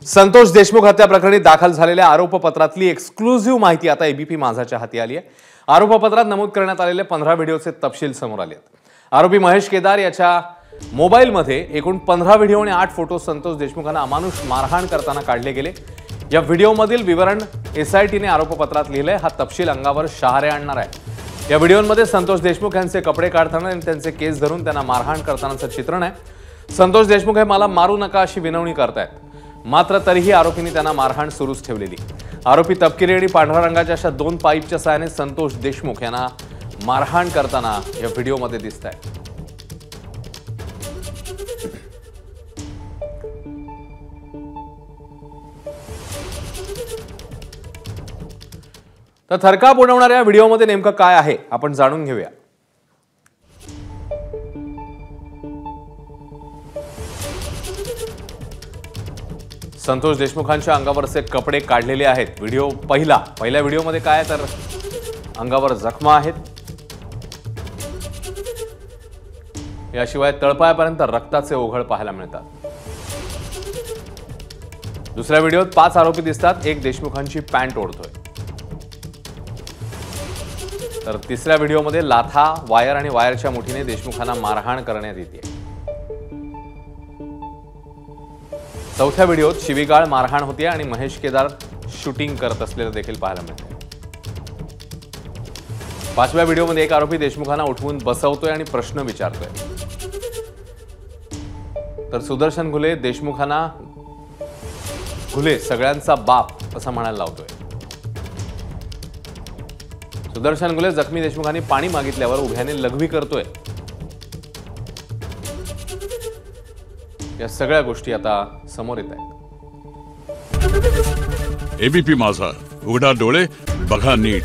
संतोष देशमुख हत्या प्रकरणी दाखल झालेल्या आरोपपत्रातली एक्सक्लुझिव्ह माहिती आता एबीपी माझाच्या हाती आली आहे। आरोपपत्रात नमूद करण्यात आलेले 15 व्हिडिओचे तपशील समोर आले आहेत। आरोपी महेश केदार याच्या मोबाईलमध्ये एकूण 15 व्हिडिओ आणि 8 फोटो संतोष देशमुखांना अमानुष मारहाण करताना काढले गेले। या व्हिडिओमधील विवरण एसआयटीने आरोपपत्रात लिहिलंय। हा तपशील अंगावर शहारे आणणार आहे। या व्हिडिओमध्ये संतोष देशमुख यांचे कपडे काढताना आणि त्यांचे केस धरून त्यांना मारहाण करतानाचं चित्रण आहे। संतोष देशमुख हे मला मारू नका अशी विनवणी करतायत, मात्र तरीही आरोपींनी त्यांना मारहाण सुरूच ठेवलेली। आरोपी तपकिरी आणि पांढऱ्या रंगाच्या अशा 2 पाईपच्या सहाय्याने संतोष देशमुख यांना मारहाण करताना या व्हिडिओमध्ये दिसतायत। तर थरकाप उडवणाऱ्या व्हिडिओमध्ये नेमकं काय आहे आपण जाणून घेऊया। संतोष देशमुखांच्या अंगावरचे कपडे काढलेले आहेत। व्हिडिओ पहिल्या व्हिडिओमध्ये काय तर अंगावर जखमा आहेत, याशिवाय तळपायापर्यंत रक्ताचे ओघळ पाहायला मिळतात। दुसऱ्या व्हिडिओत 5 आरोपी दिसतात, एक देशमुखांची पॅन्ट ओढतोय। तर तिसऱ्या व्हिडिओमध्ये लाथा, वायर आणि वायरच्या मुठीने देशमुखांना मारहाण करण्यात येते। चौथ्या व्हिडिओत शिवीगाळ, मारहाण होते आणि महेश केदार शूटिंग करत असलेलं देखील पाहायला मिळते। 5व्या व्हिडिओमध्ये एक आरोपी देशमुखांना उठवून बसवतोय आणि प्रश्न विचारतोय। तर सुदर्शन घुले देशमुखांना घुले सगळ्यांचा बाप असं म्हणायला लावतोय। सुदर्शन घुले जखमी देशमुखांनी पाणी मागितल्यावर उभ्याने लघवी करतोय। या सगळ्या गोष्टी आता समोर येत आहेत। एबीपी माझा, उघडा डोळे बघा नीट।